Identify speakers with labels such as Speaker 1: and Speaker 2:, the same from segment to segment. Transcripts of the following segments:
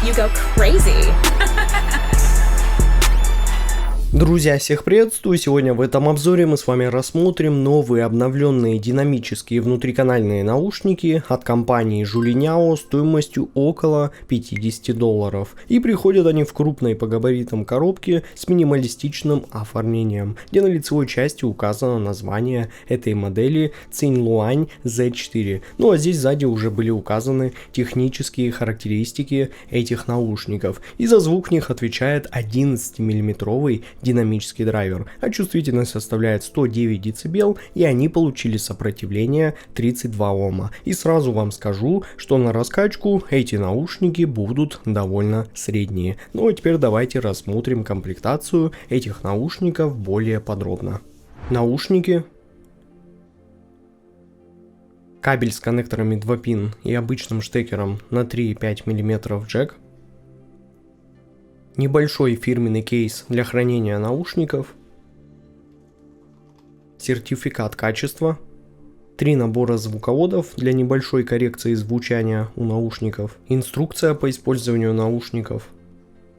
Speaker 1: you go crazy.
Speaker 2: Друзья, всех приветствую! Сегодня в этом обзоре мы с вами рассмотрим новые обновленные динамические внутриканальные наушники от компании Julinyao стоимостью около $50. И приходят они в крупной по габаритам коробке с минималистичным оформлением, где на лицевой части указано название этой модели Cinluan Z4. Ну а здесь сзади уже были указаны технические характеристики этих наушников. И за звук в них отвечает 11-мм динамический драйвер, а чувствительность составляет 109 дБ, и они получили сопротивление 32 Ома. И сразу вам скажу, что на раскачку эти наушники будут довольно средние. Ну а теперь давайте рассмотрим комплектацию этих наушников более подробно. Наушники. Кабель с коннекторами 2 пин и обычным штекером на 3,5 мм джек. Небольшой фирменный кейс для хранения наушников, сертификат качества, 3 набора звуководов для небольшой коррекции звучания у наушников, инструкция по использованию наушников,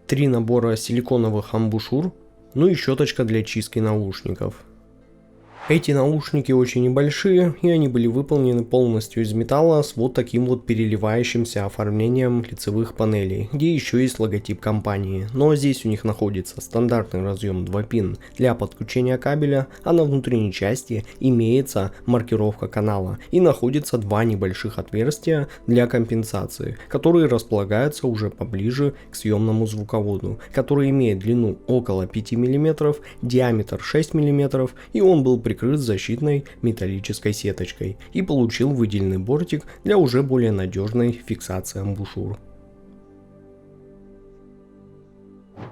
Speaker 2: 3 набора силиконовых амбушюр, ну и щеточка для чистки наушников. Эти наушники очень небольшие, и они были выполнены полностью из металла с вот таким вот переливающимся оформлением лицевых панелей, где еще есть логотип компании. Но здесь у них находится стандартный разъем 2 пин для подключения кабеля, а на внутренней части имеется маркировка канала и находится 2 небольших отверстия для компенсации, которые располагаются уже поближе к съемному звуководу, который имеет длину около 5 мм, диаметр 6 мм, и он был прикрыт защитной металлической сеточкой и получил выделенный бортик для уже более надежной фиксации амбушюр.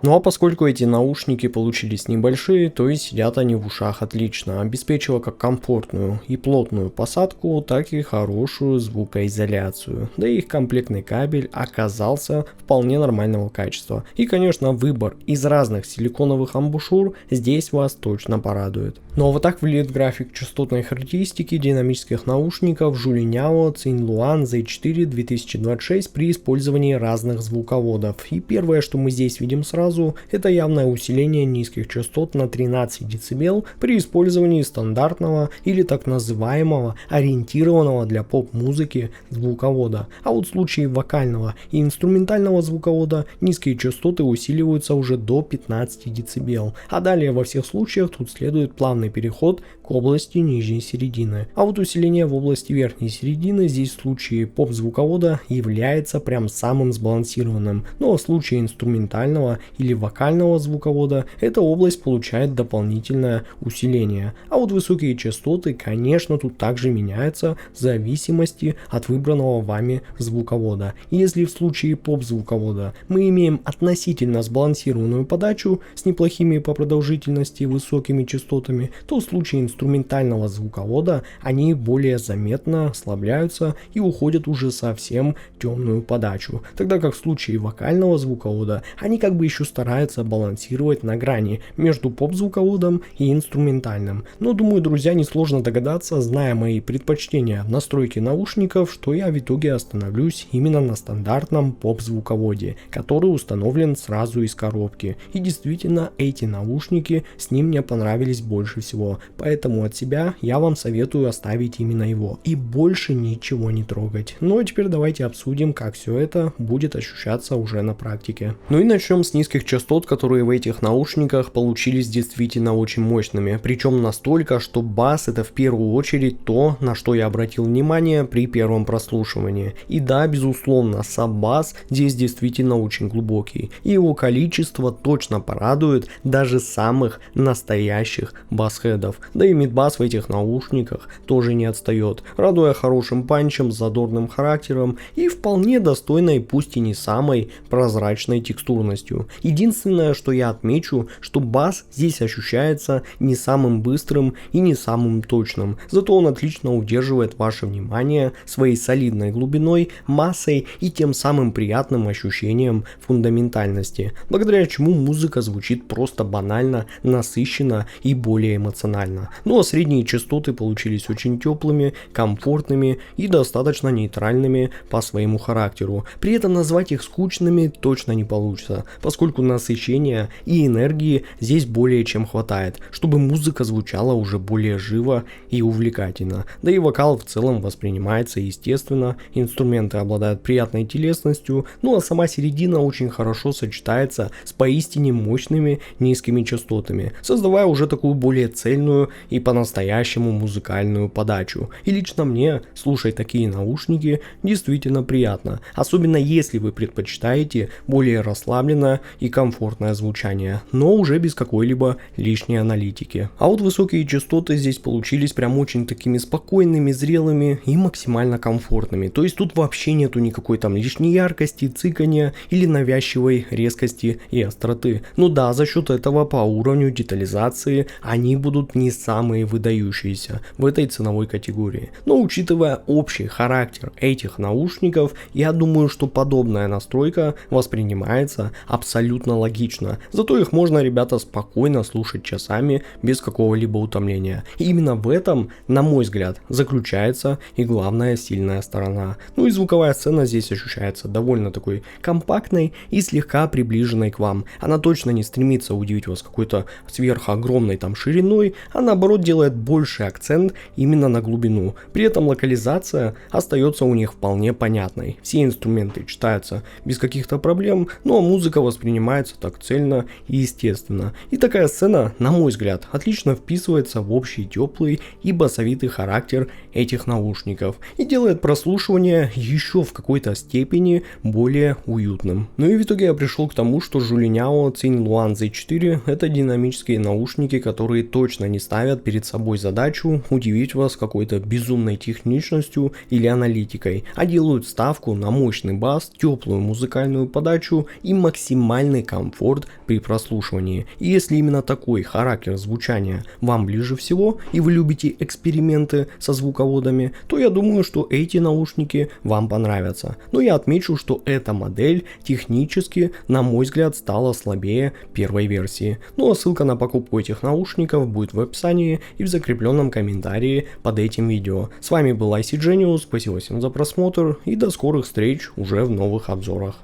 Speaker 2: Ну а поскольку эти наушники получились небольшие, то и сидят они в ушах отлично, обеспечивая как комфортную и плотную посадку, так и хорошую звукоизоляцию. Да и их комплектный кабель оказался вполне нормального качества. И конечно, выбор из разных силиконовых амбушюр здесь вас точно порадует. Ну а вот так выглядит график частотной характеристики динамических наушников Julinyao Cinluan Z4 2026 при использовании разных звуководов. И первое, что мы здесь видим сразу, это явное усиление низких частот на 13 дБ при использовании стандартного или так называемого ориентированного для поп-музыки звуковода. А вот в случае вокального и инструментального звуковода низкие частоты усиливаются уже до 15 дБ. А далее во всех случаях тут следует плавный переход к области нижней середины. А вот усиление в области верхней середины здесь в случае поп-звуковода является прям самым сбалансированным. Но в случае инструментального или вокального звуковода эта область получает дополнительное усиление. А вот высокие частоты, конечно, тут также меняются в зависимости от выбранного вами звуковода. И если в случае поп-звуковода мы имеем относительно сбалансированную подачу с неплохими по продолжительности высокими частотами, то в случае инструментального звуковода они более заметно ослабляются и уходят уже совсем темную подачу. Тогда как в случае вокального звуковода они как бы еще стараются балансировать на грани между поп-звуководом и инструментальным. Но думаю, друзья, несложно догадаться, зная мои предпочтения в настройке наушников, что я в итоге остановлюсь именно на стандартном поп-звуководе, который установлен сразу из коробки. И действительно, эти наушники с ним мне понравились больше всего. Поэтому от себя я вам советую оставить именно его и больше ничего не трогать. Ну а теперь давайте обсудим, как все это будет ощущаться уже на практике. Ну и начнем с низких частот, которые в этих наушниках получились действительно очень мощными. Причем настолько, что бас — это в первую очередь то, на что я обратил внимание при первом прослушивании. И да, безусловно, сам бас здесь действительно очень глубокий. И его количество точно порадует даже самых настоящих бас-хедов. Да и мидбас в этих наушниках тоже не отстает, радуя хорошим панчем, задорным характером и вполне достойной, пусть и не самой прозрачной текстурностью. Единственное, что я отмечу, что бас здесь ощущается не самым быстрым и не самым точным, зато он отлично удерживает ваше внимание своей солидной глубиной, массой и тем самым приятным ощущением фундаментальности, благодаря чему музыка звучит просто банально, насыщенно и более эмоционально. Ну а средние частоты получились очень теплыми, комфортными и достаточно нейтральными по своему характеру. При этом назвать их скучными точно не получится, поскольку насыщения и энергии здесь более чем хватает, чтобы музыка звучала уже более живо и увлекательно. Да и вокал в целом воспринимается естественно, инструменты обладают приятной телесностью, ну а сама середина очень хорошо сочетается с поистине мощными низкими частотами, создавая уже такую более цельную и по-настоящему музыкальную подачу. И лично мне слушать такие наушники действительно приятно, особенно если вы предпочитаете более расслабленное и комфортное звучание, но уже без какой-либо лишней аналитики. А вот высокие частоты здесь получились прям очень такими спокойными, зрелыми и максимально комфортными. То есть тут вообще нету никакой там лишней яркости, цыкания или навязчивой резкости и остроты. Ну да, за счет этого по уровню детализации они будут не самые выдающиеся в этой ценовой категории. Но учитывая общий характер этих наушников, я думаю, что подобная настройка воспринимается абсолютно логично. Зато их можно, ребята, спокойно слушать часами без какого-либо утомления. И именно в этом, на мой взгляд, заключается и главная сильная сторона. Ну и звуковая сцена здесь ощущается довольно такой компактной и слегка приближенной к вам. Она точно не стремится удивить вас какой-то сверхогромной там шириной, а наоборот делает больший акцент именно на глубину. При этом локализация остается у них вполне понятной. Все инструменты читаются без каких-то проблем, ну а музыка воспринимается так цельно и естественно. И такая сцена, на мой взгляд, отлично вписывается в общий теплый и басовитый характер этих наушников и делает прослушивание еще в какой-то степени более уютным. Ну и в итоге я пришел к тому, что Julignao Cinluan Z4 это динамические наушники, которые точно не ставят перед собой задачу удивить вас какой-то безумной техничностью или аналитикой, а делают ставку на мощный бас, теплую музыкальную подачу и максимальный комфорт при прослушивании. И если именно такой характер звучания вам ближе всего и вы любите эксперименты со звуководами, то я думаю, что эти наушники вам понравятся. Но я отмечу, что эта модель технически, на мой взгляд, стала слабее первой версии. Ну а ссылка на покупку этих наушников будет в описании и в закрепленном комментарии под этим видео. С вами был IC Genius, спасибо всем за просмотр и до скорых встреч уже в новых обзорах.